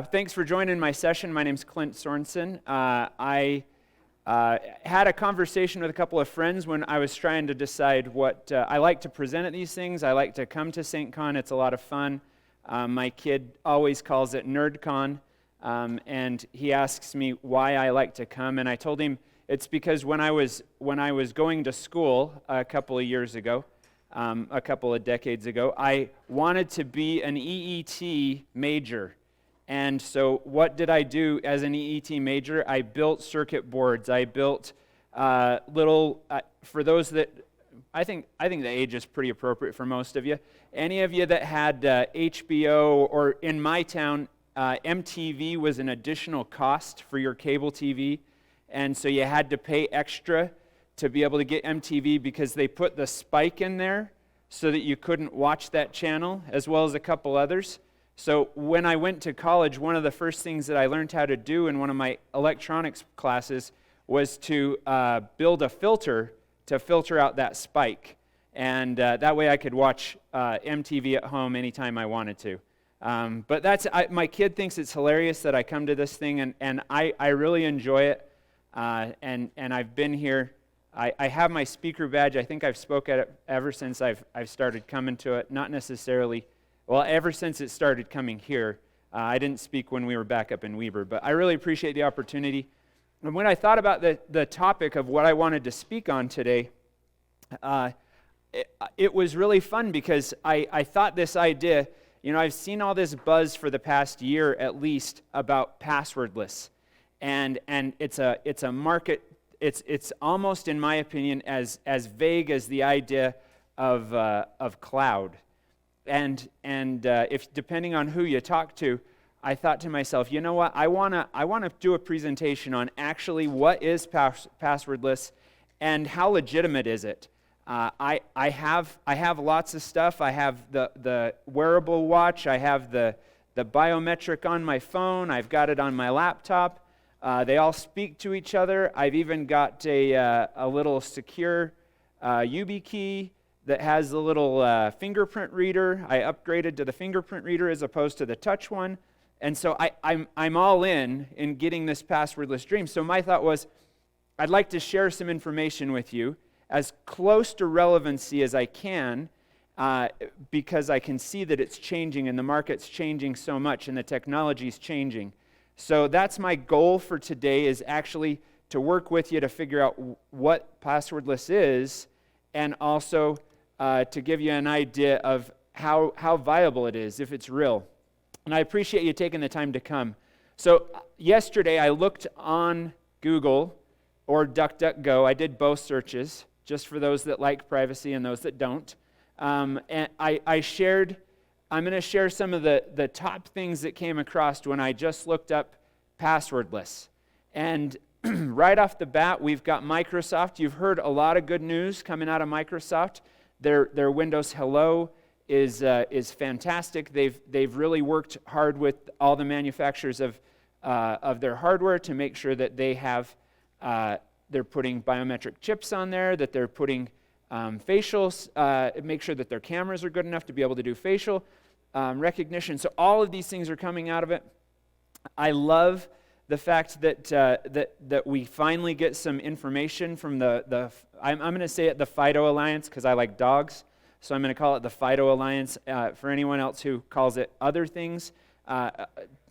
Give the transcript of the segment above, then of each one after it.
Thanks for joining my session. My name's Clint Sorensen. I had a conversation with a couple of friends when I was trying to decide what I like to present at these things. I like to come to SAINTCON. It's a lot of fun. My kid always calls it NerdCon, and he asks me why I like to come, and I told him it's because when I was going to school a couple of years ago, a couple of decades ago, I wanted to be an EET major. And so what did I do as an EET major? I built circuit boards. I built for those that, I think the age is pretty appropriate for most of you. Any of you that had HBO, or in my town, MTV was an additional cost for your cable TV. And so you had to pay extra to be able to get MTV because they put the spike in there so that you couldn't watch that channel, as well as a couple others. So when I went to college, one of the first things that I learned how to do in one of my electronics classes was to build a filter to filter out that spike. And that way I could watch MTV at home anytime I wanted to. But my kid thinks it's hilarious that I come to this thing, and I really enjoy it. And I've been here. I have my speaker badge. I think I've spoke at it ever since I've started coming to it. Not necessarily, well, ever since it started coming here. I didn't speak when we were back up in Weber, but I really appreciate the opportunity. And when I thought about the topic of what I wanted to speak on today, it was really fun because I thought this idea, I've seen all this buzz for the past year at least about passwordless. And it's a market. It's almost, in my opinion, as vague as the idea of cloud. And if depending on who you talk to, I thought to myself, you know what? I wanna do a presentation on actually what is passwordless and how legitimate is it. I have lots of stuff. I have the wearable watch. I have the biometric on my phone. I've got it on my laptop. They all speak to each other. I've even got a little secure YubiKey that has a little fingerprint reader. I upgraded to the fingerprint reader as opposed to the touch one. And so I'm all in getting this passwordless dream. So my thought was, I'd like to share some information with you as close to relevancy as I can, because I can see that it's changing and the market's changing so much and the technology's changing. So that's my goal for today, is actually to work with you to figure out what passwordless is, and also to give you an idea of how viable it is, if it's real. And I appreciate you taking the time to come. So yesterday I looked on Google or DuckDuckGo. I did both searches, just for those that like privacy and those that don't. And I'm going to share some of the top things that came across when I just looked up passwordless. And right off the bat, we've got Microsoft. You've heard a lot of good news coming out of Microsoft. Their Windows Hello is fantastic. They've really worked hard with all the manufacturers of their hardware to make sure that they have they're putting biometric chips on there, that they're putting facials, make sure that their cameras are good enough to be able to do facial recognition. So all of these things are coming out of it. I love the fact that we finally get some information from I'm going to say it the FIDO Alliance because I like dogs, so I'm going to call it the FIDO Alliance. For anyone else who calls it other things,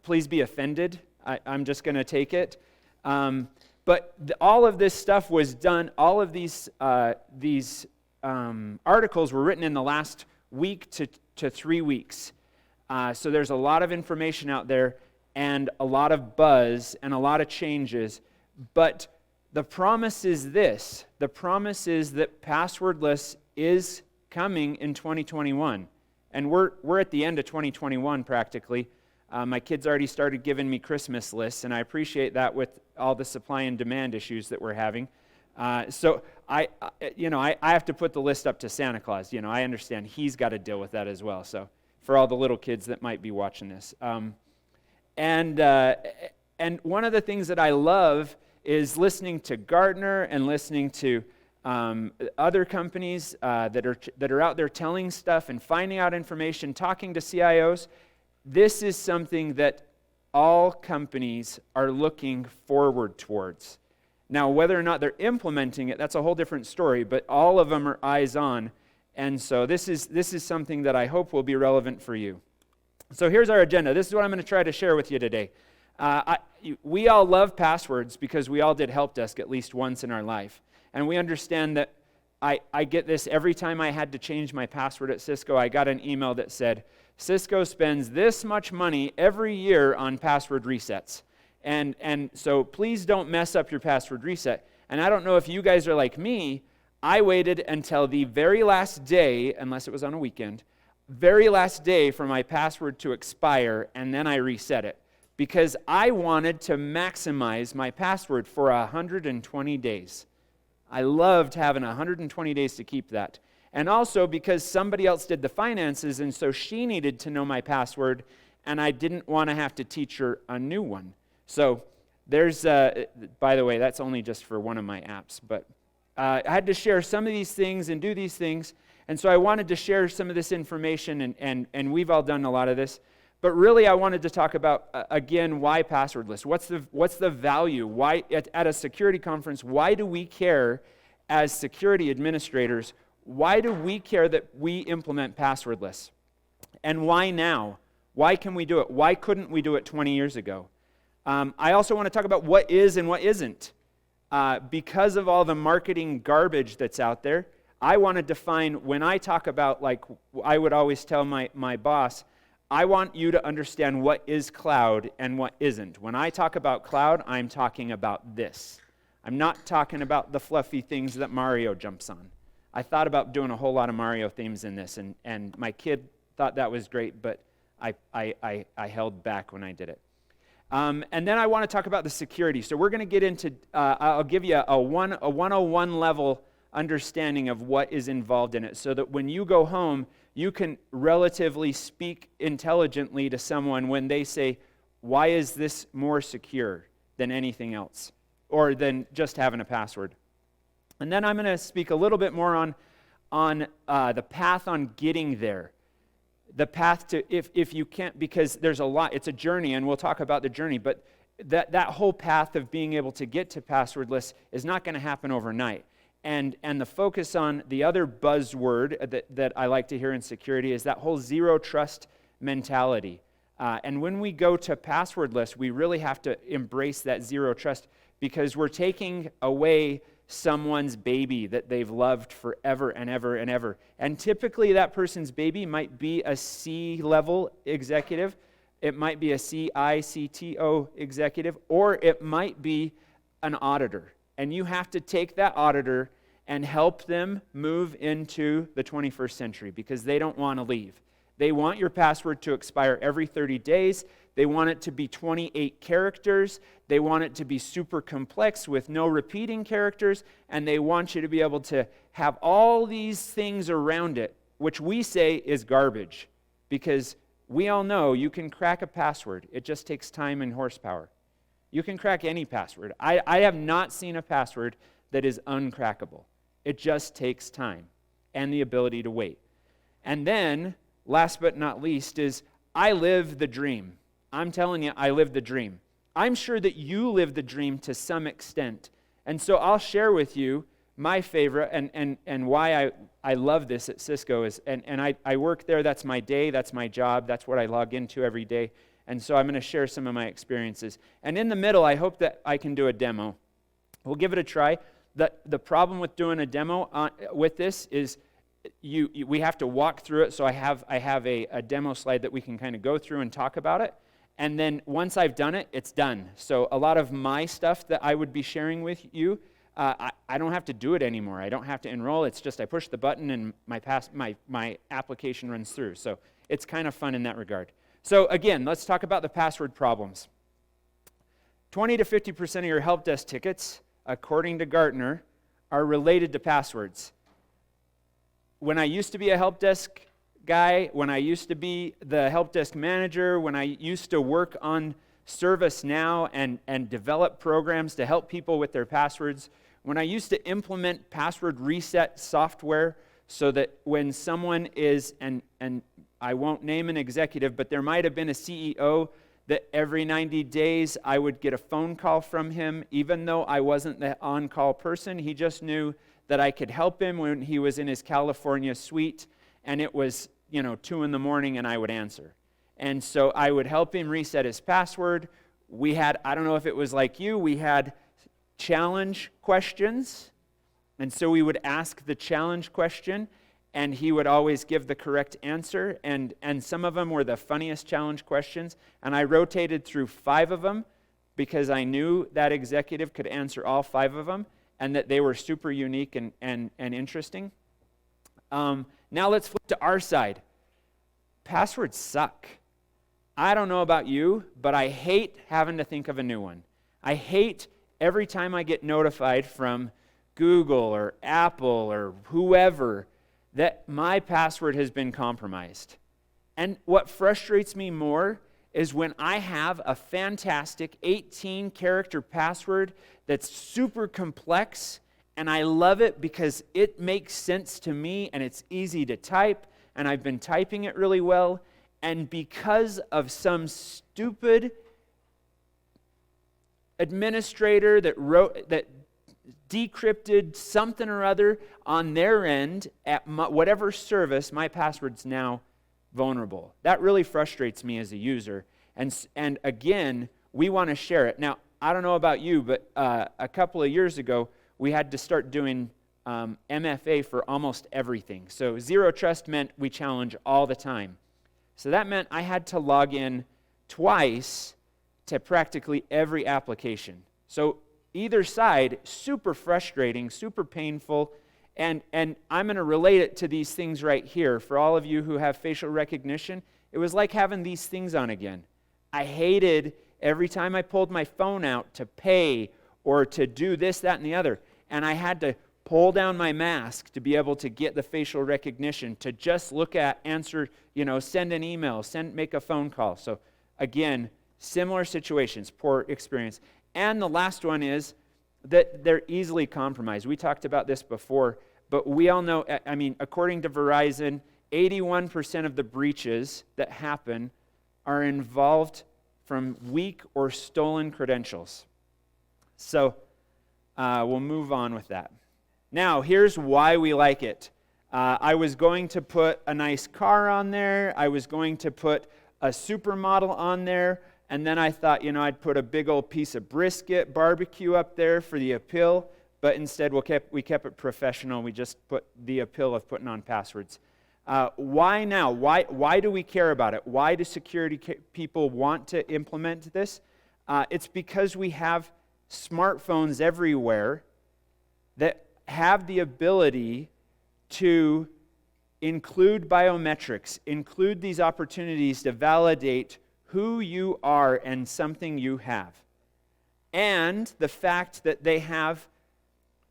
please be offended. I'm just going to take it. But all of this stuff was done. All of these articles were written in the last week to 3 weeks. So there's a lot of information out there and a lot of buzz and a lot of changes. But the promise is this. The promise is that passwordless is coming in 2021. And we're at the end of 2021 practically. My kids already started giving me Christmas lists, and I appreciate that with all the supply and demand issues that we're having. So I have to put the list up to Santa Claus. I understand he's got to deal with that as well. So for all the little kids that might be watching this, and one of the things that I love is listening to Gartner and listening to other companies that are out there telling stuff and finding out information, talking to CIOs. This is something that all companies are looking forward towards. Now, whether or not they're implementing it, that's a whole different story, but all of them are eyes on. And so this is something that I hope will be relevant for you. So here's our agenda. This is what I'm going to try to share with you today. We all love passwords because we all did help desk at least once in our life. And we understand that I get this every time I had to change my password at Cisco. I got an email that said, Cisco spends this much money every year on password resets. And so please don't mess up your password reset. And I don't know if you guys are like me. I waited until the very last day, unless it was on a weekend, very last day for my password to expire, and then I reset it. Because I wanted to maximize my password for 120 days. I loved having 120 days to keep that. And also because somebody else did the finances, and so she needed to know my password, and I didn't want to have to teach her a new one. So there's, by the way, that's only just for one of my apps, but I had to share some of these things and do these things, and so I wanted to share some of this information, and we've all done a lot of this. But really, I wanted to talk about, again, why passwordless? What's the value? Why, at a security conference, why do we care as security administrators? Why do we care that we implement passwordless? And why now? Why can we do it? Why couldn't we do it 20 years ago? I also want to talk about what is and what isn't. Because of all the marketing garbage that's out there, I want to define, when I talk about, like I would always tell my boss, I want you to understand what is cloud and what isn't. When I talk about cloud, I'm talking about this. I'm not talking about the fluffy things that Mario jumps on. I thought about doing a whole lot of Mario themes in this, and my kid thought that was great, but I held back when I did it. And then I want to talk about the security. So we're going to get into, I'll give you a 101 level understanding of what is involved in it, so that when you go home, you can relatively speak intelligently to someone when they say, why is this more secure than anything else, or than just having a password? And then I'm going to speak a little bit more on the path on getting there. The path to, if you can't, because there's a lot, it's a journey, and we'll talk about the journey, but that whole path of being able to get to passwordless is not going to happen overnight. And the focus on the other buzzword that I like to hear in security is that whole zero trust mentality. And when we go to passwordless, we really have to embrace that zero trust, because we're taking away someone's baby that they've loved forever and ever and ever. And typically that person's baby might be a C-level executive, it might be a CICTO executive, or it might be an auditor. And you have to take that auditor and help them move into the 21st century, because they don't want to leave. They want your password to expire every 30 days. They want it to be 28 characters. They want it to be super complex with no repeating characters. And they want you to be able to have all these things around it, which we say is garbage, because we all know you can crack a password. It just takes time and horsepower. You can crack any password. I have not seen a password that is uncrackable. It just takes time and the ability to wait. And then, last but not least, is I live the dream. I'm telling you, I live the dream. I'm sure that you live the dream to some extent. And so I'll share with you my favorite and why I love this at Cisco is, and I work there, that's my day, that's my job, that's what I log into every day. And so I'm going to share some of my experiences. And in the middle, I hope that I can do a demo. We'll give it a try. The problem with doing a demo with this is we have to walk through it. So I have a demo slide that we can kind of go through and talk about it. And then once I've done it, it's done. So a lot of my stuff that I would be sharing with you, I don't have to do it anymore. I don't have to enroll. It's just I push the button and my application runs through. So it's kind of fun in that regard. So again, let's talk about the password problems. 20 to 50% of your help desk tickets, according to Gartner, are related to passwords. When I used to be a help desk guy, when I used to be the help desk manager, when I used to work on ServiceNow and develop programs to help people with their passwords, when I used to implement password reset software so that when someone is, and I won't name an executive, but there might have been a CEO that every 90 days I would get a phone call from him, even though I wasn't the on-call person. He just knew that I could help him when he was in his California suite, and it was, 2 in the morning, and I would answer. And so I would help him reset his password. We had, I don't know if it was like you, we had challenge questions, and so we would ask the challenge question, and he would always give the correct answer, and some of them were the funniest challenge questions, and I rotated through 5 of them because I knew that executive could answer all 5 of them, and that they were super unique and interesting. Now let's flip to our side. Passwords suck. I don't know about you, but I hate having to think of a new one. I hate every time I get notified from Google or Apple or whoever that my password has been compromised. And what frustrates me more is when I have a fantastic 18-character password that's super complex, and I love it because it makes sense to me and it's easy to type, and I've been typing it really well, and because of some stupid administrator that decrypted something or other on their end at whatever service, my password's now vulnerable. That really frustrates me as a user. And again, we want to share it. Now, I don't know about you, but a couple of years ago, we had to start doing MFA for almost everything. So zero trust meant we challenge all the time. So that meant I had to log in twice to practically every application. So either side, super frustrating, super painful, and I'm going to relate it to these things right here. For all of you who have facial recognition, it was like having these things on again. I hated every time I pulled my phone out to pay or to do this, that, and the other, and I had to pull down my mask to be able to get the facial recognition, to just look at, answer, send an email, make a phone call. So again, similar situations, poor experience. And the last one is that they're easily compromised. We talked about this before, but we all know, according to Verizon, 81% of the breaches that happen are involved from weak or stolen credentials. So we'll move on with that. Now, here's why we like it. I was going to put a nice car on there. I was going to put a supermodel on there. And then I thought, I'd put a big old piece of brisket barbecue up there for the appeal. But instead, we kept it professional. We just put the appeal of putting on passwords. Why now? Why do we care about it? Why do security people want to implement this? It's because we have smartphones everywhere that have the ability to include biometrics, include these opportunities to validate who you are and something you have. And the fact that they have,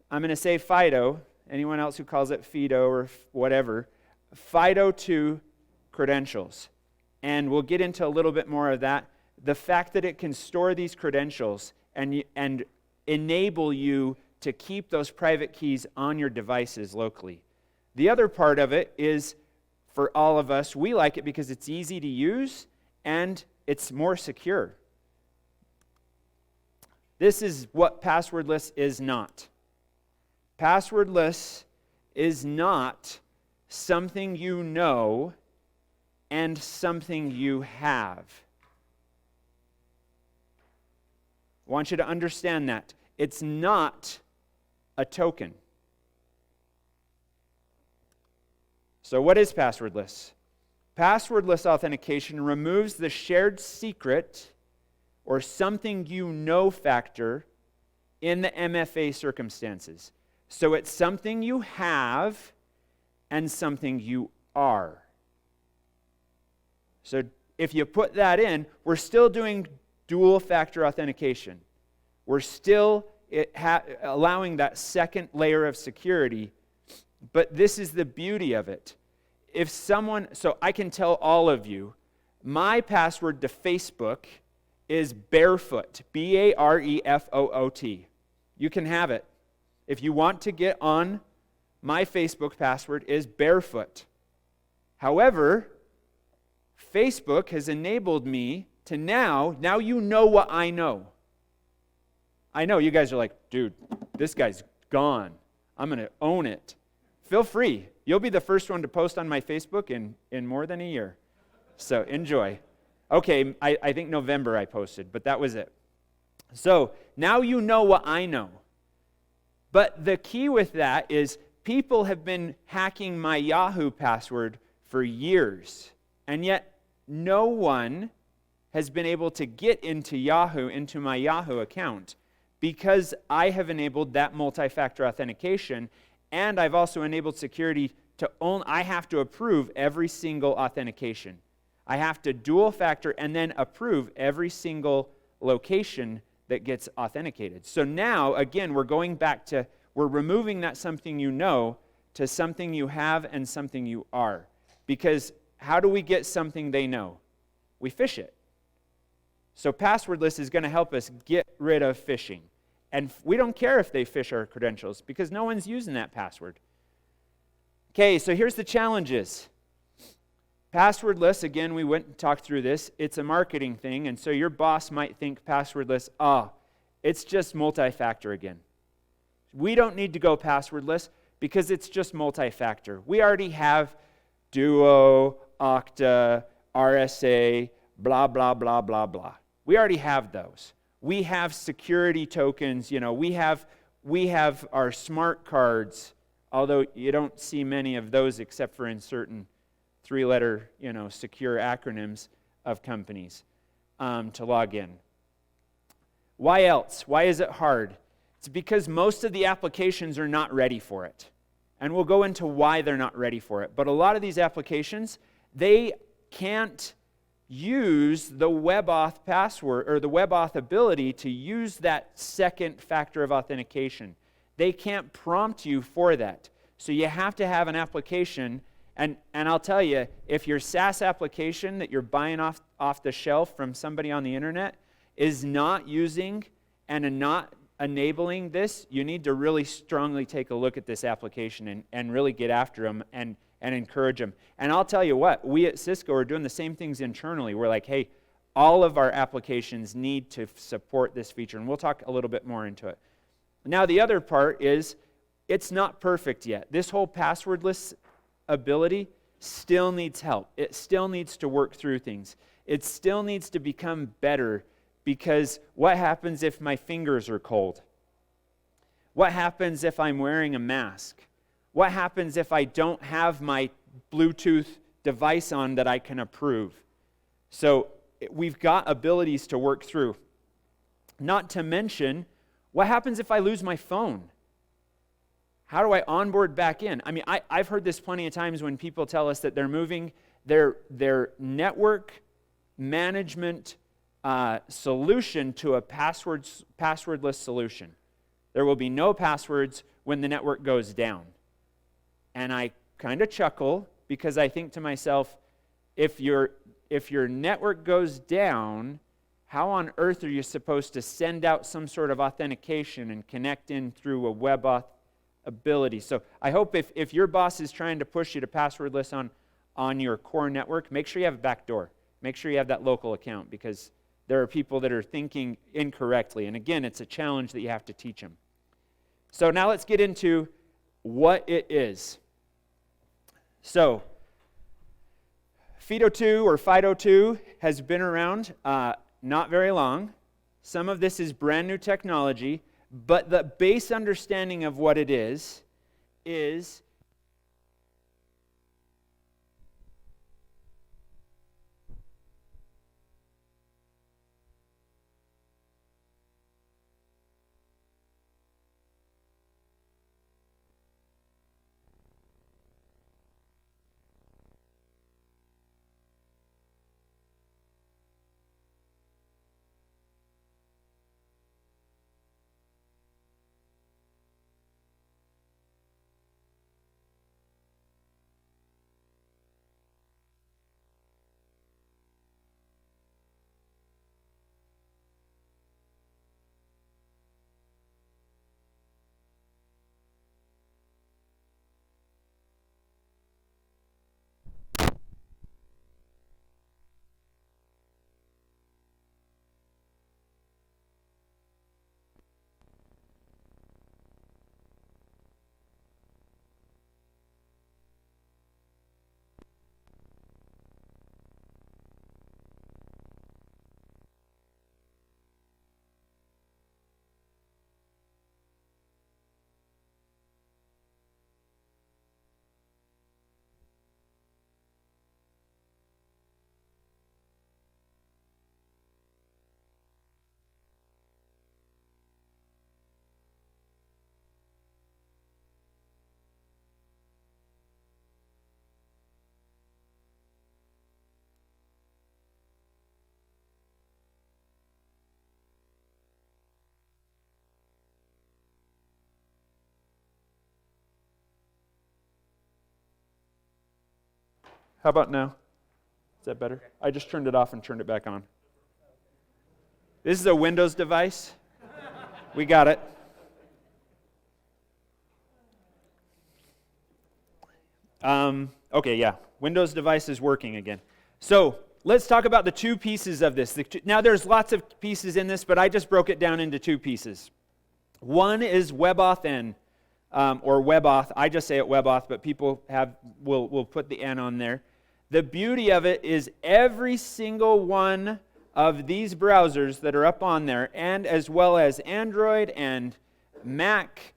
I'm going to say FIDO, anyone else who calls it FIDO or whatever, FIDO 2 credentials. And we'll get into a little bit more of that. The fact that it can store these credentials and enable you to keep those private keys on your devices locally. The other part of it is, for all of us, we like it because it's easy to use and it's more secure. This is what passwordless is not. Passwordless is not something you know and something you have. I want you to understand that. It's not a token. So what is passwordless? Passwordless authentication removes the shared secret or something you know factor in the MFA circumstances. So it's something you have and something you are. So if you put that in, we're still doing dual factor authentication. We're still allowing that second layer of security, but this is the beauty of it. So I can tell all of you, my password to Facebook is barefoot, BAREFOOT. You can have it. If you want to get on, my Facebook password is barefoot. However, Facebook has enabled me to now you know what I know. I know you guys are like, dude, this guy's gone. I'm going to own it. Feel free. You'll be the first one to post on my Facebook in more than a year. So enjoy. Okay, I think November I posted, but that was it. So now you know what I know. But the key with that is people have been hacking my Yahoo password for years, and yet no one has been able to get into my Yahoo account, because I have enabled that multi-factor authentication, and I've also enabled security to I have to approve every single authentication. I have to dual factor and then approve every single location that gets authenticated. So now, again, we're removing that something you know to something you have and something you are. Because how do we get something they know? We phish it. So Passwordless is going to help us get rid of phishing. And we don't care if they phish our credentials because no one's using that password. Okay, so here's the challenges. Passwordless, again, we went and talked through this. It's a marketing thing, and so your boss might think Passwordless, it's just multi-factor again. We don't need to go passwordless because it's just multi-factor. We already have Duo, Okta, RSA, blah, blah, blah, blah, blah. We already have those. We have security tokens, we have our smart cards, although you don't see many of those except for in certain three-letter, secure acronyms of companies to log in. Why else? Why is it hard? It's because most of the applications are not ready for it. And we'll go into why they're not ready for it. But a lot of these applications, they can't use the WebAuthn password or the WebAuthn ability to use that second factor of authentication. They can't prompt you for that. So you have to have an application, and I'll tell you, if your SaaS application that you're buying off the shelf from somebody on the internet is not using and not enabling this, you need to really strongly take a look at this application and really get after them and encourage them. And I'll tell you what, we at Cisco are doing the same things internally. We're like, hey, all of our applications need to support this feature, and we'll talk a little bit more into it. Now, the other part is it's not perfect yet. This whole passwordless ability still needs help. It still needs to work through things. It still needs to become better, because what happens if my fingers are cold? What happens if I'm wearing a mask? What happens if I don't have my Bluetooth device on that I can approve? So we've got abilities to work through. Not to mention, what happens if I lose my phone? How do I onboard back in? I mean, I've heard this plenty of times when people tell us that they're moving their network management solution to a passwordless solution. There will be no passwords when the network goes down. And I kind of chuckle because I think to myself, if your network goes down, how on earth are you supposed to send out some sort of authentication and connect in through a WebAuthn ability? So I hope if your boss is trying to push you to passwordless on your core network, make sure you have a backdoor. Make sure you have that local account, because there are people that are thinking incorrectly. And again, it's a challenge that you have to teach them. So now let's get into what it is. So, FIDO2 or FIDO2 has been around not very long. Some of this is brand new technology, but the base understanding of what it is How about now? Is that better? I just turned it off and turned it back on. This is a Windows device. We got it. Okay, yeah. Windows device is working again. So let's talk about the two pieces of this. Now there's lots of pieces in this, but I just broke it down into two pieces. One is WebAuthn, or WebAuthn. I just say it WebAuthn, but people will put the N on there. The beauty of it is every single one of these browsers that are up on there, and as well as Android and Mac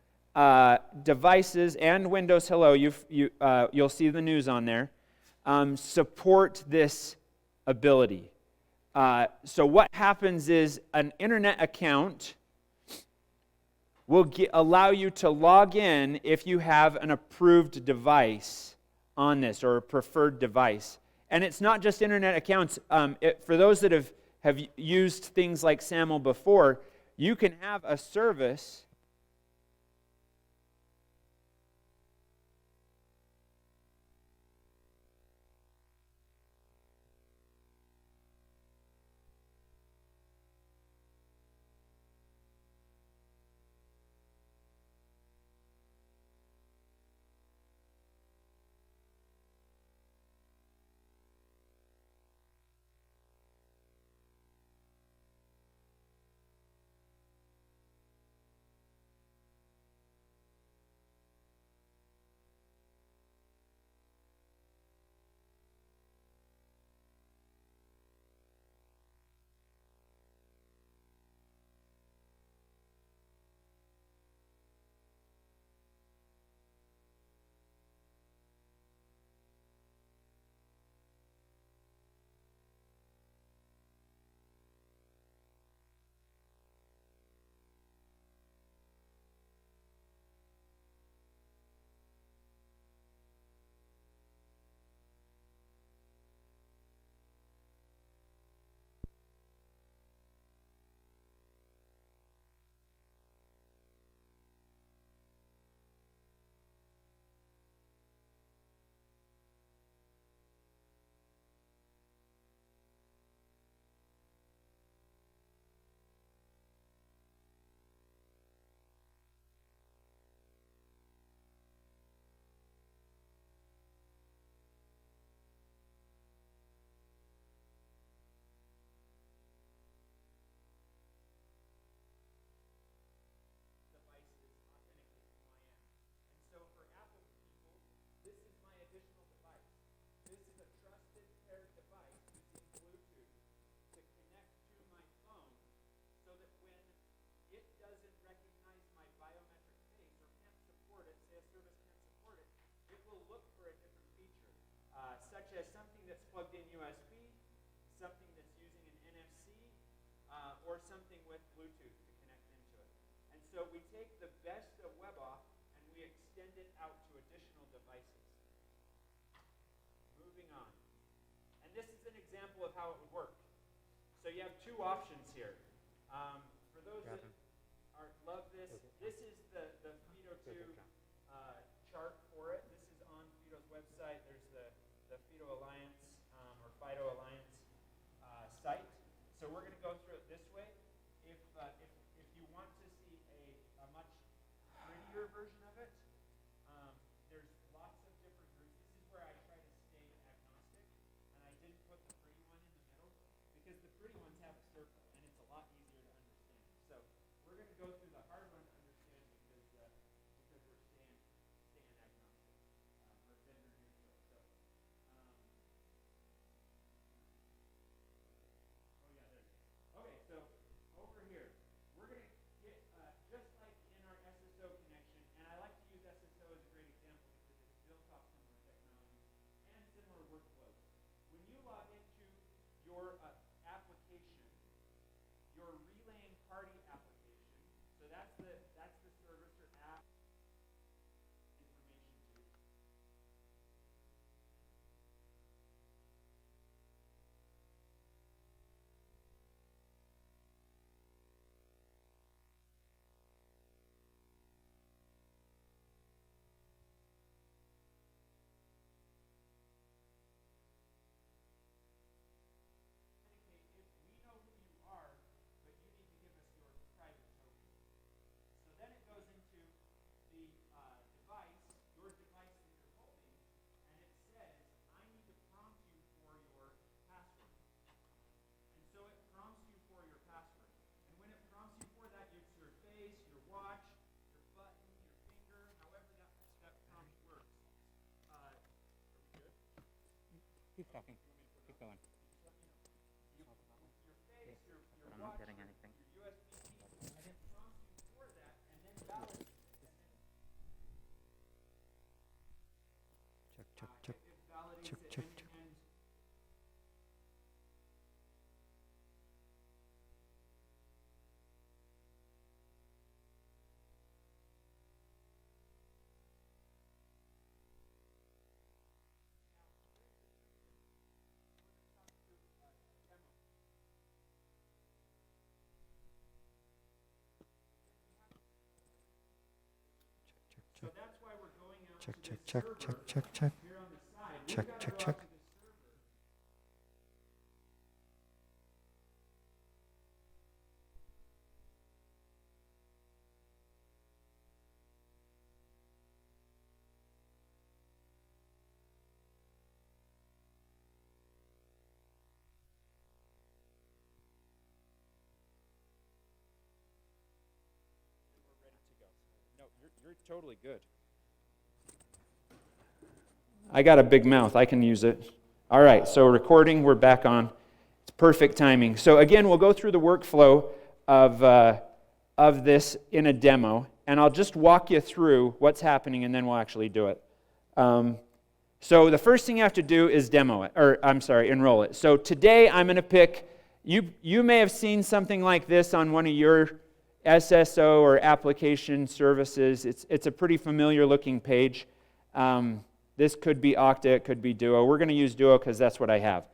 devices and Windows Hello, you'll see the news on there, support this ability. So what happens is an internet account will allow you to log in if you have an approved device on this, or a preferred device. And it's not just internet accounts. For those that have used things like SAML before, you can have a service such as something that's plugged in USB, something that's using an NFC, or something with Bluetooth to connect into it. And so we take the best of WebAuthn and we extend it out to additional devices. Moving on. And this is an example of how it would work. So you have two options here. For those that love this, this is the Fido2 chart for it. This is on Fido's website. There's the Fido Alliance or Fido Alliance site. So we're going to go through it this way. If you want to see a much prettier version of it, there's lots of different groups. This is where I try to stay agnostic, and I didn't put the pretty one in the middle because the pretty ones have a circle, and it's a lot easier to understand. So we're going to go through the hard one to understand because we're talking. Keep going. I'm not getting anything. Check. Check. So that's why we're going out Check. here on the side. Check. No, you're totally good. I got a big mouth. I can use it. All right, so recording, we're back on. It's perfect timing. So again, we'll go through the workflow of this in a demo, and I'll just walk you through what's happening, and then we'll actually do it. So the first thing you have to do is enroll it. So today I'm going to pick, you may have seen something like this on one of your SSO or application services. It's a pretty familiar looking page. This could be Okta, it could be Duo. We're going to use Duo because that's what I have.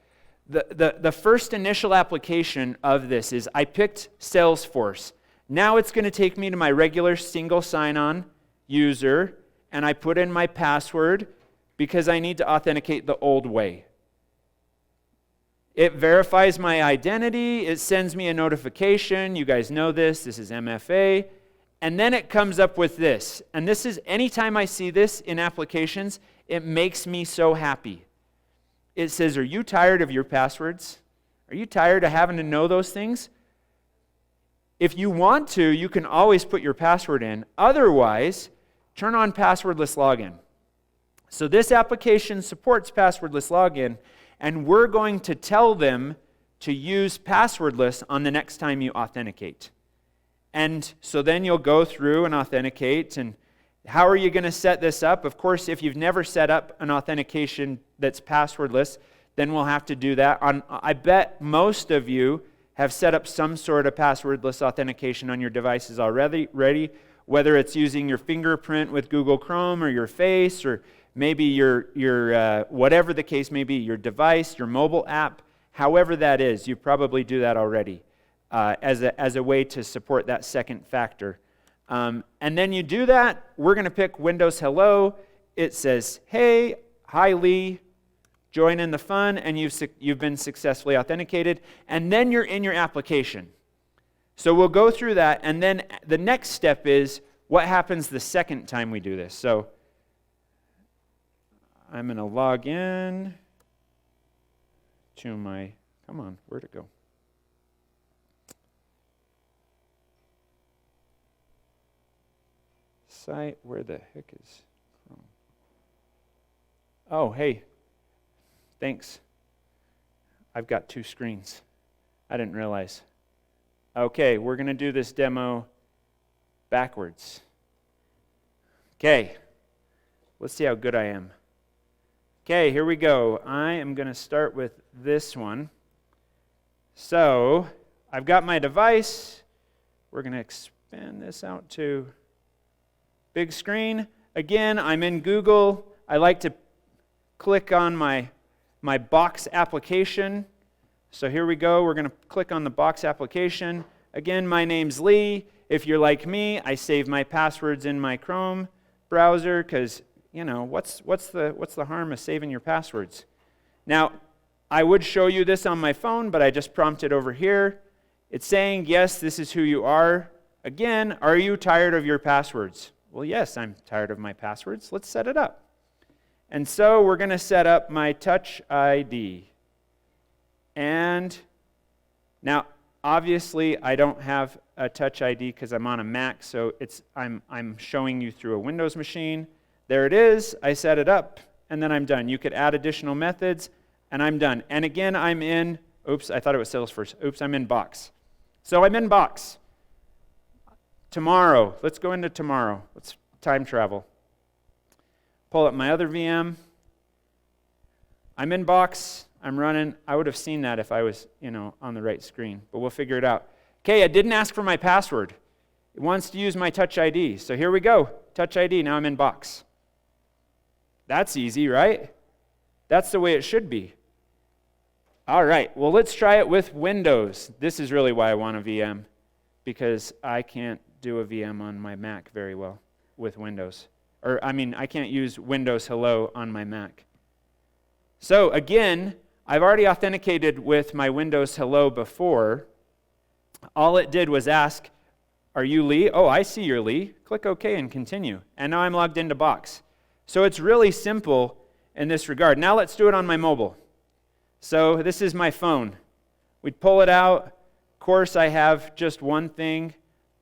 The first initial application of this is I picked Salesforce. Now it's going to take me to my regular single sign-on user, and I put in my password because I need to authenticate the old way. It verifies my identity. It sends me a notification. You guys know this. This is MFA. And then it comes up with this. And this is, anytime I see this in applications, it makes me so happy. It says, are you tired of your passwords? Are you tired of having to know those things? If you want to, you can always put your password in. Otherwise, turn on passwordless login. So this application supports passwordless login, and we're going to tell them to use passwordless on the next time you authenticate. And so then you'll go through and authenticate. And how are you going to set this up? Of course, if you've never set up an authentication that's passwordless, then we'll have to do that. I bet most of you have set up some sort of passwordless authentication on your devices already, whether it's using your fingerprint with Google Chrome or your face, or maybe your whatever the case may be, your device, your mobile app, however that is, you probably do that already as a way to support that second factor. And then you do that. We're going to pick Windows Hello. It says, hey, hi Lee, join in the fun, and you've been successfully authenticated. And then you're in your application. So we'll go through that, and then the next step is what happens the second time we do this. So I'm going to log in to my, come on, where'd it go? Site, where the heck is Chrome? Oh, hey, thanks. I've got two screens. I didn't realize. Okay, we're going to do this demo backwards. Okay, let's see how good I am. Okay, here we go. I am going to start with this one. So, I've got my device. We're going to expand this out to big screen. Again, I'm in Google. I like to click on my box application. So here we go. We're going to click on the box application. Again, my name's Lee. If you're like me, I save my passwords in my Chrome browser because, you know, what's the harm of saving your passwords? Now, I would show you this on my phone, but I just prompted over here. It's saying, yes, this is who you are. Again, are you tired of your passwords? Well, yes, I'm tired of my passwords. Let's set it up. And so we're going to set up my Touch ID. And now, obviously, I don't have a Touch ID because I'm on a Mac, so I'm showing you through a Windows machine. There it is. I set it up, and then I'm done. You could add additional methods. and I'm done. And again, I'm in, oops, I thought it was Salesforce. Oops, I'm in Box. So I'm in Box. Tomorrow, let's go into tomorrow. Let's time travel. Pull up my other VM. I'm in Box. I'm running. I would have seen that if I was, on the right screen, but we'll figure it out. Okay, it didn't ask for my password. It wants to use my Touch ID. So here we go. Touch ID. Now I'm in Box. That's easy, right? That's the way it should be. All right, well, let's try it with Windows. This is really why I want a VM, because I can't do a VM on my Mac very well with Windows. I can't use Windows Hello on my Mac. So again, I've already authenticated with my Windows Hello before. All it did was ask, are you Lee? Oh, I see you're Lee. Click OK and continue. And now I'm logged into Box. So it's really simple in this regard. Now let's do it on my mobile. So this is my phone. We'd pull it out. Of course, I have just one thing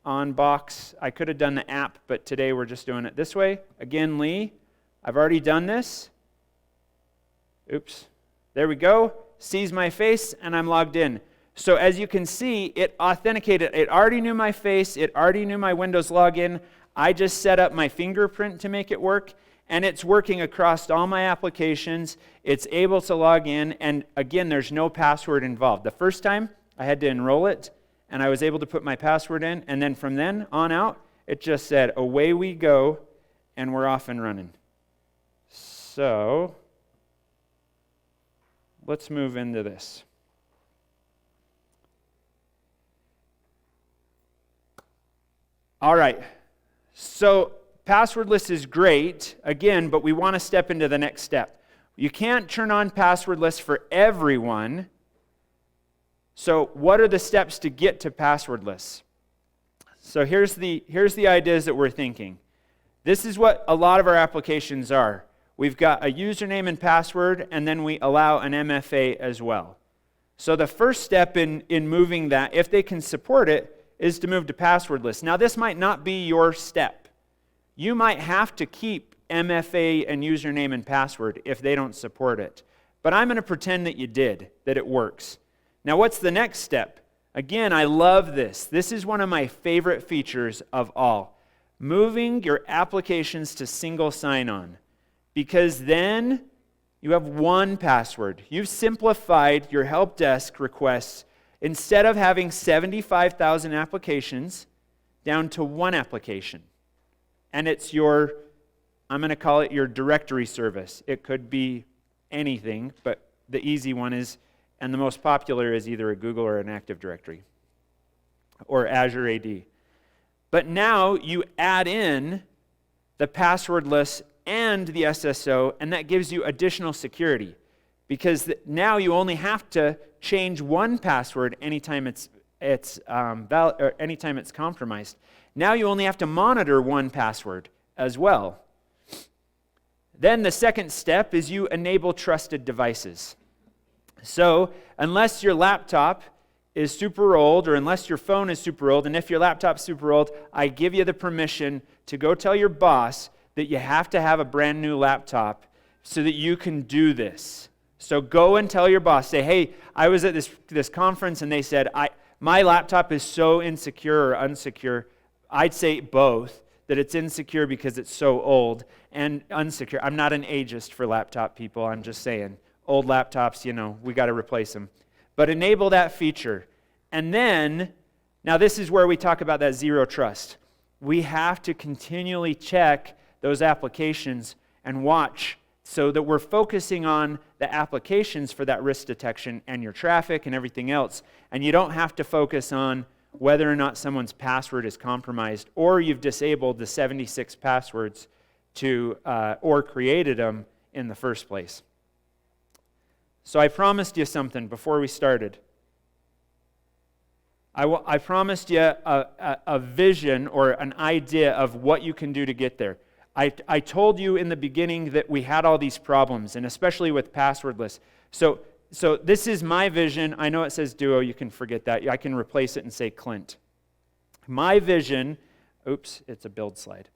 on Box. I could have done the app, but today we're just doing it this way. Again, Lee. I've already done this. Oops. There we go. Sees my face, and I'm logged in. So as you can see, it authenticated. It already knew my face. It already knew my Windows login. I just set up my fingerprint to make it work, and it's working across all my applications. It's able to log in, and again, there's no password involved. The first time, I had to enroll it, and I was able to put my password in, and then from then on out, it just said, away we go, and we're off and running. So let's move into this. All right, so Passwordless is great, again, but we want to step into the next step. You can't turn on Passwordless for everyone. So what are the steps to get to Passwordless? So here's the ideas that we're thinking. This is what a lot of our applications are. We've got a username and password, and then we allow an MFA as well. So the first step in moving that, if they can support it, is to move to Passwordless. Now this might not be your step. You might have to keep MFA and username and password if they don't support it. But I'm going to pretend that you did, that it works. Now what's the next step? Again, I love this. This is one of my favorite features of all. Moving your applications to single sign-on. Because then you have one password. You've simplified your help desk requests. Instead of having 75,000 applications, down to one application. And it's I'm going to call it your directory service. It could be anything, but the easy one is, and the most popular is either a Google or an Active Directory, or Azure AD. But now you add in the passwordless and the SSO, and that gives you additional security. Because now you only have to change one password anytime it's compromised. Now you only have to monitor one password as well. Then the second step is you enable trusted devices. So unless your laptop is super old, or unless your phone is super old, and if your laptop's super old, I give you the permission to go tell your boss that you have to have a brand new laptop so that you can do this. So go and tell your boss, say, hey, I was at this conference and they said, my laptop is so insecure or unsecure. I'd say both, that it's insecure because it's so old, and unsecure. I'm not an ageist for laptop people, I'm just saying. Old laptops, we got to replace them. But enable that feature. And then, now this is where we talk about that zero trust. We have to continually check those applications and watch so that we're focusing on the applications for that risk detection and your traffic and everything else. And you don't have to focus on whether or not someone's password is compromised, or you've disabled the 76 passwords or created them in the first place. So I promised you something before we started. I promised you a vision or an idea of what you can do to get there. I told you in the beginning that we had all these problems, and especially with passwordless. So this is my vision. I know it says Duo. You can forget that. I can replace it and say Clint. My vision, oops, it's a build slide.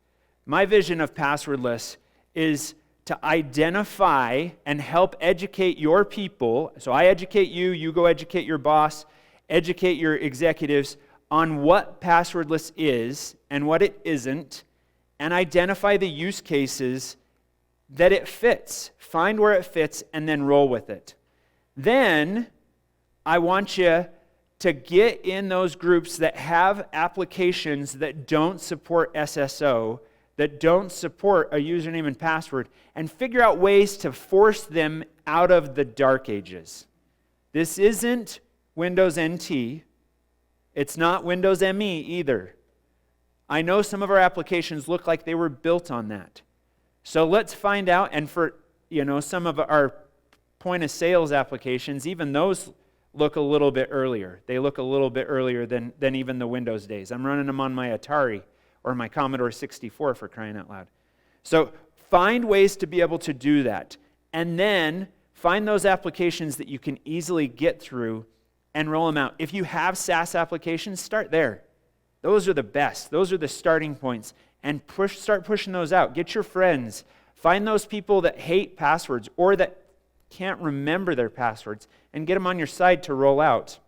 My vision of passwordless is to identify and help educate your people. So I educate you, you go educate your boss, educate your executives on what passwordless is and what it isn't, and identify the use cases that it fits. Find where it fits and then roll with it. Then I want you to get in those groups that have applications that don't support SSO, that don't support a username and password, and figure out ways to force them out of the dark ages. This isn't Windows NT. It's not Windows ME either. I know some of our applications look like they were built on that. So let's find out, and for some of our point of sales applications, even those look a little bit earlier. They look a little bit earlier than even the Windows days. I'm running them on my Atari or my Commodore 64 for crying out loud. So find ways to be able to do that. And then find those applications that you can easily get through and roll them out. If you have SaaS applications, start there. Those are the best. Those are the starting points. And start pushing those out. Get your friends. Find those people that hate passwords or that can't remember their passwords and get them on your side to roll out.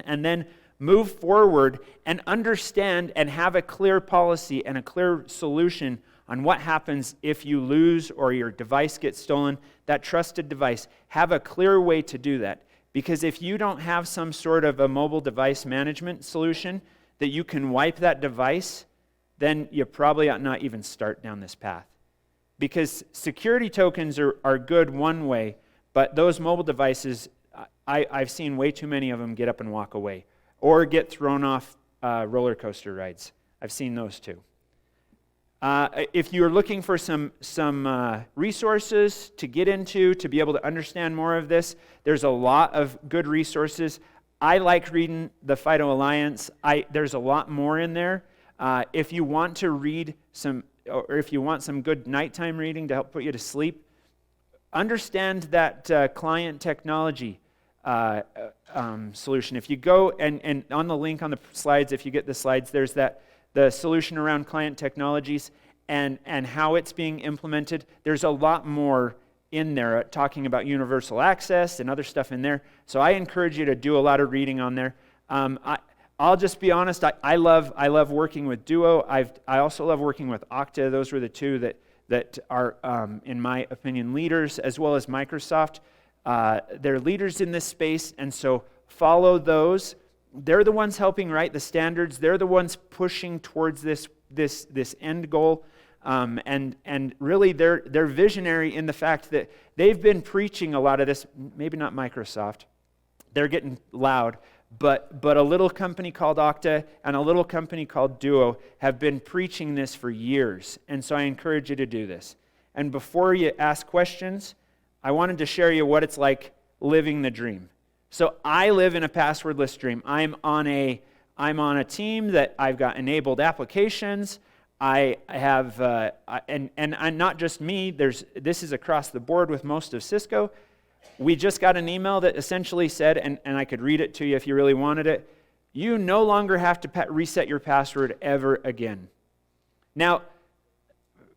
And then move forward and understand and have a clear policy and a clear solution on what happens if you lose or your device gets stolen, that trusted device. Have a clear way to do that. Because if you don't have some sort of a mobile device management solution that you can wipe that device, then you probably ought not even start down this path. Because security tokens are good one way, but those mobile devices, I've seen way too many of them get up and walk away or get thrown off roller coaster rides. I've seen those too. If you're looking for some resources to get into, to be able to understand more of this, there's a lot of good resources. I like reading the FIDO Alliance. There's a lot more in there. If you want to read or if you want some good nighttime reading to help put you to sleep, understand that client technology solution. If you go and on the link on the slides, if you get the slides, there's the solution around client technologies and how it's being implemented. There's a lot more in there talking about universal access and other stuff in there. So I encourage you to do a lot of reading on there. I'll just be honest. I love working with Duo. I also love working with Okta. Those were the two that are, in my opinion, leaders, as well as Microsoft. They're leaders in this space, and so follow those. They're the ones helping write the standards. They're the ones pushing towards this end goal. And really, they're visionary in the fact that they've been preaching a lot of this. Maybe not Microsoft. They're getting loud. But a little company called Okta and a little company called Duo have been preaching this for years. And so I encourage you to do this. And before you ask questions, I wanted to share you what it's like living the dream. So I live in a passwordless dream. I'm on a team that I've got enabled applications. I have, and not just me. This is across the board with most of Cisco. We just got an email that essentially said, and I could read it to you if you really wanted it, you no longer have to reset your password ever again. Now,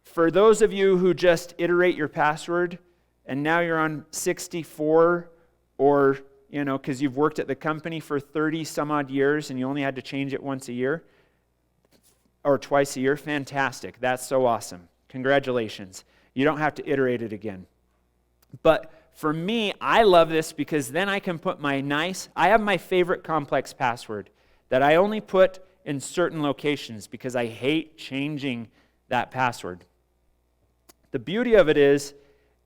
for those of you who just iterate your password, and now you're on 64, or, because you've worked at the company for 30 some odd years and you only had to change it once a year, or twice a year, fantastic. That's so awesome. Congratulations. You don't have to iterate it again. But for me, I love this because then I can put I have my favorite complex password that I only put in certain locations because I hate changing that password. The beauty of it is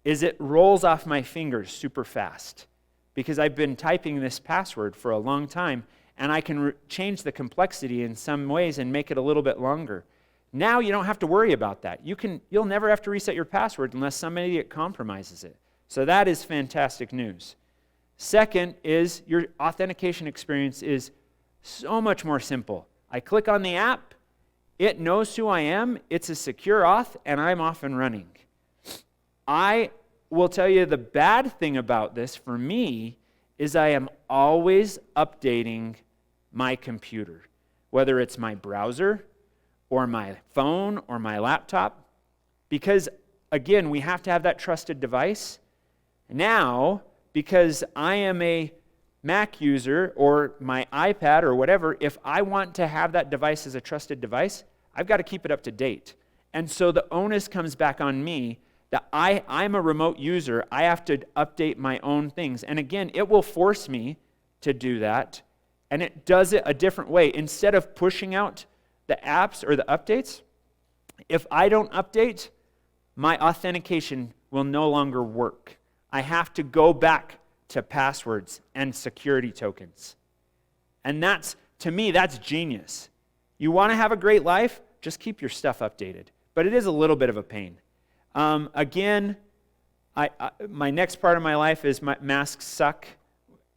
it rolls off my fingers super fast because I've been typing this password for a long time and I can change the complexity in some ways and make it a little bit longer. Now you don't have to worry about that. You'll never have to reset your password unless somebody compromises it. So that is fantastic news. Second is your authentication experience is so much more simple. I click on the app, it knows who I am, it's a secure auth, and I'm off and running. I will tell you the bad thing about this for me is I am always updating my computer, whether it's my browser or my phone or my laptop, because again, we have to have that trusted device. Now, because I am a Mac user or my iPad or whatever, if I want to have that device as a trusted device, I've got to keep it up to date. And so the onus comes back on me that I'm a remote user. I have to update my own things. And again, it will force me to do that. And it does it a different way. Instead of pushing out the apps or the updates, if I don't update, my authentication will no longer work. I have to go back to passwords and security tokens. And that's, to me, that's genius. You want to have a great life? Just keep your stuff updated. But it is a little bit of a pain. Again, my next part of my life is my masks suck.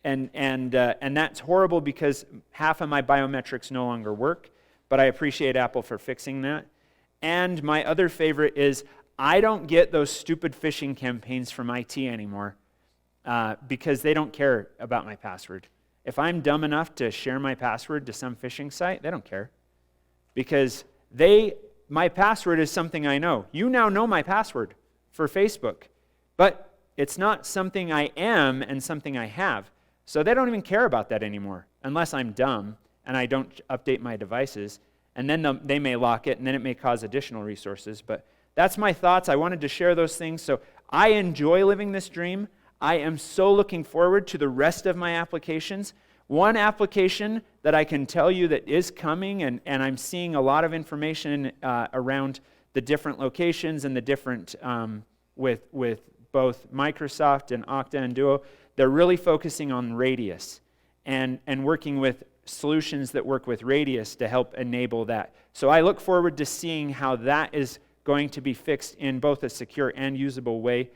And that's horrible because half of my biometrics no longer work. But I appreciate Apple for fixing that. And my other favorite is I don't get those stupid phishing campaigns from IT anymore. Because they don't care about my password. If I'm dumb enough to share my password to some phishing site, they don't care. Because my password is something I know. You now know my password for Facebook. But it's not something I am and something I have. So they don't even care about that anymore, unless I'm dumb and I don't update my devices. And then they may lock it, and then it may cause additional resources. But that's my thoughts. I wanted to share those things. So I enjoy living this dream. I am so looking forward to the rest of my applications. One application that I can tell you that is coming, and I'm seeing a lot of information around the different locations and the different, with both Microsoft and Okta and Duo, they're really focusing on Radius and working with solutions that work with Radius to help enable that. So I look forward to seeing how that is going to be fixed in both a secure and usable way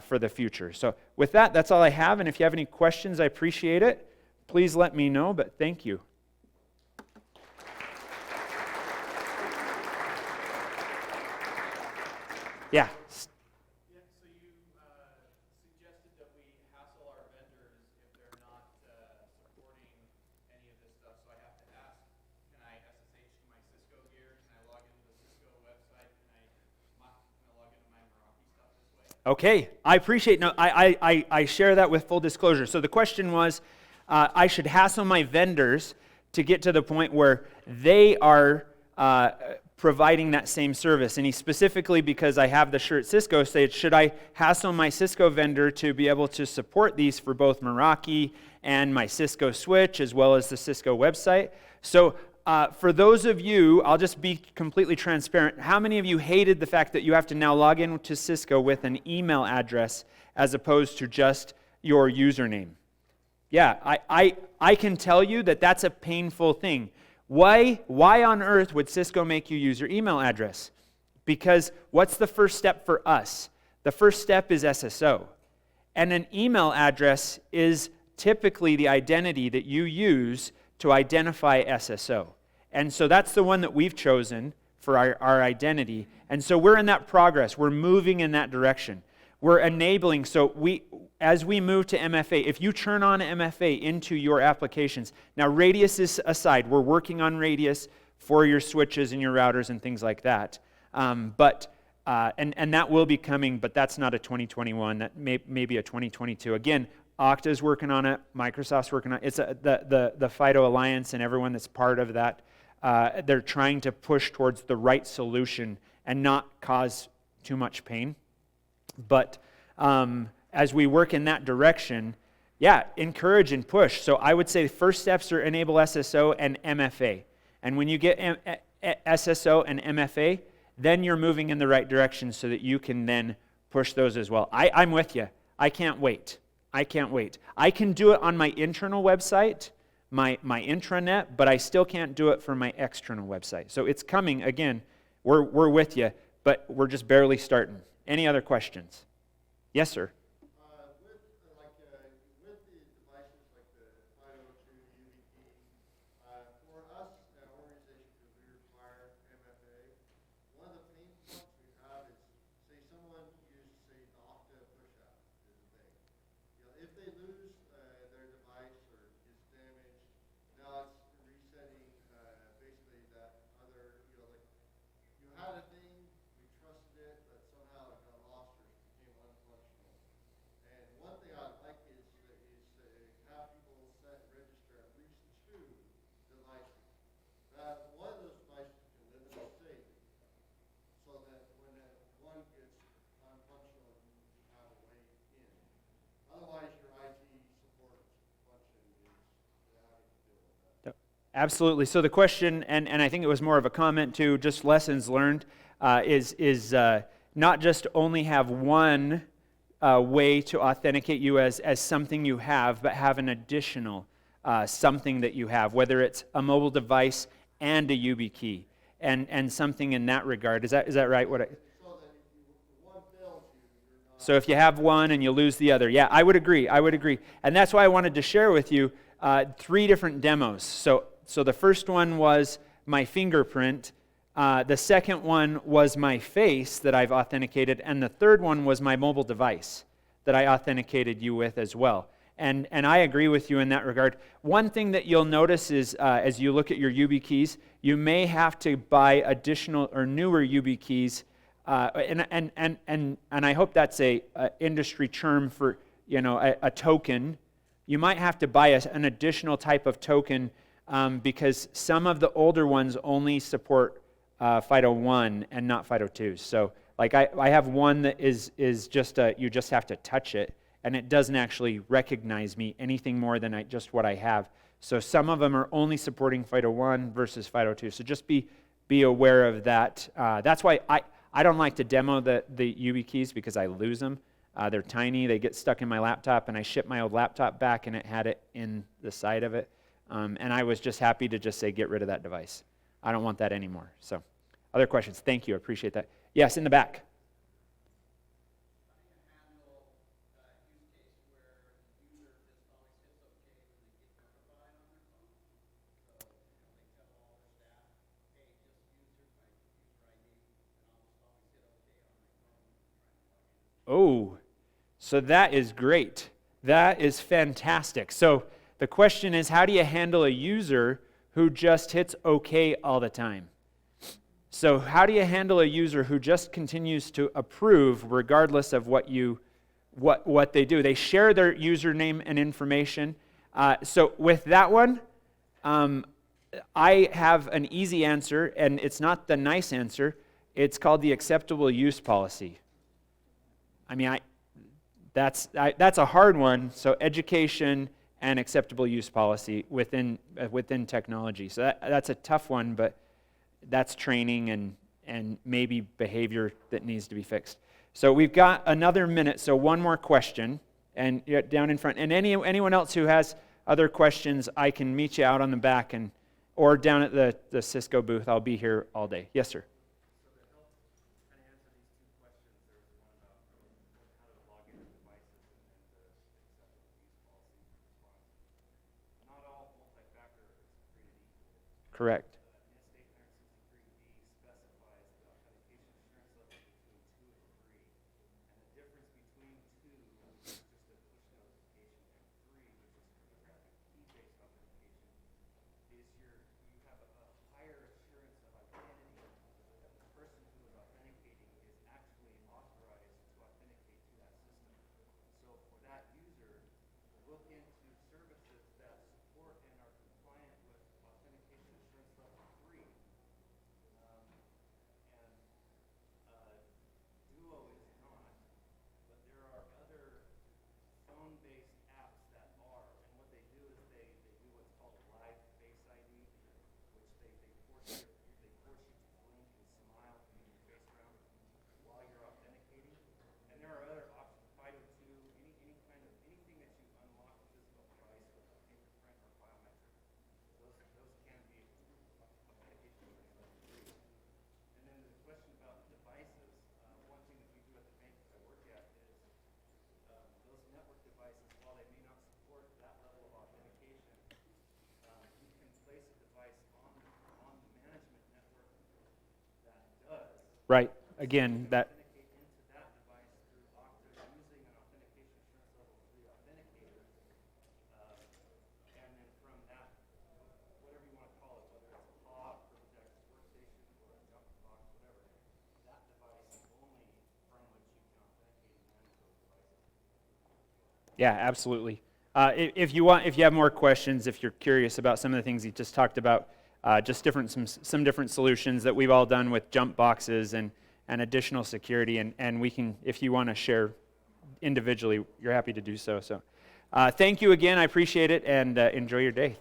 for the future. So with that, that's all I have. And if you have any questions, I appreciate it. Please let me know, but thank you. Yeah. Yeah, so you suggested that we hassle our vendors if they're not supporting any of this stuff. So I have to ask, can I SSH to my Cisco gear? Can I log into the Cisco website? Can I log into my Meraki stuff this way? Okay, I appreciate. No, I share that with full disclosure. So the question was, I should hassle my vendors to get to the point where they are providing that same service. And he specifically, because I have the shirt Cisco, said, should I hassle my Cisco vendor to be able to support these for both Meraki and my Cisco switch, as well as the Cisco website? So for those of you, I'll just be completely transparent. How many of you hated the fact that you have to now log in to Cisco with an email address as opposed to just your username? Yeah, I can tell you that that's a painful thing. Why on earth would Cisco make you use your email address? Because what's the first step for us? The first step is SSO. And an email address is typically the identity that you use to identify SSO. And so that's the one that we've chosen for our identity. And so we're in that progress. We're moving in that direction. We're enabling, so as we move to MFA, if you turn on MFA into your applications, now Radius is aside, we're working on Radius for your switches and your routers and things like that. And that will be coming, but that's not a 2021, that may be a 2022. Again, Okta's working on it, Microsoft's working on it. It's the FIDO Alliance and everyone that's part of that. They're trying to push towards the right solution and not cause too much pain. But as we work in that direction, yeah, encourage and push. So I would say the first steps are enable SSO and MFA. And when you get SSO and MFA, then you're moving in the right direction so that you can then push those as well. I'm with you. I can't wait. I can't wait. I can do it on my internal website, my intranet, but I still can't do it for my external website. So it's coming. Again, we're with you, but we're just barely starting. Any other questions? Yes, sir. With the devices like the 502 UVP, for us, an organization, because we require MFA, one of the pain points we have is, say, someone used, say, the Okta push-out is a thing. If they lose their device or gets damaged, now it's resetting basically that other, like you had a thing, we trusted it, but somehow it got Absolutely. So the question, and I think it was more of a comment too, just lessons learned, is not just only have one way to authenticate you as something you have, but have an additional something that you have, whether it's a mobile device and a YubiKey, and something in that regard. Is that right? So that if one fails you, you're not. So if you have one and you lose the other. Yeah, I would agree. And that's why I wanted to share with you 3 different demos. So the first one was my fingerprint. The second one was my face that I've authenticated. And the third one was my mobile device that I authenticated you with as well. And I agree with you in that regard. One thing that you'll notice is as you look at your YubiKeys, you may have to buy additional or newer YubiKeys. And I hope that's a industry term for a token. You might have to buy an additional type of token because some of the older ones only support FIDO1 and not FIDO2. So like I have one that is just you just have to touch it, and it doesn't actually recognize me anything more than just what I have. So some of them are only supporting FIDO1 versus FIDO2. So just be aware of that. That's why I don't like to demo the YubiKeys because I lose them. They're tiny. They get stuck in my laptop, and I shipped my old laptop back, and it had it in the side of it. And I was just happy to just say, get rid of that device. I don't want that anymore. So other questions? Thank you. I appreciate that. Yes, in the back. Oh, so that is great. That is fantastic. So the question is, how do you handle a user who just hits OK all the time? So how do you handle a user who just continues to approve regardless of what they do? They share their username and information. So with that one, I have an easy answer, and it's not the nice answer. It's called the acceptable use policy. I mean, that's a hard one. So education and acceptable use policy within technology. So that's a tough one, but that's training and maybe behavior that needs to be fixed. So we've got another minute. So one more question, and down in front. And anyone else who has other questions, I can meet you out on the back or down at the Cisco booth. I'll be here all day. Yes, sir. Correct. Right. Again, that. Yeah, absolutely. If you have more questions, if you're curious about some of the things you just talked about, just some different solutions that we've all done with jump boxes and additional security, and we can, if you want to share individually, you're happy to do so. So, thank you again. I appreciate it, and enjoy your day.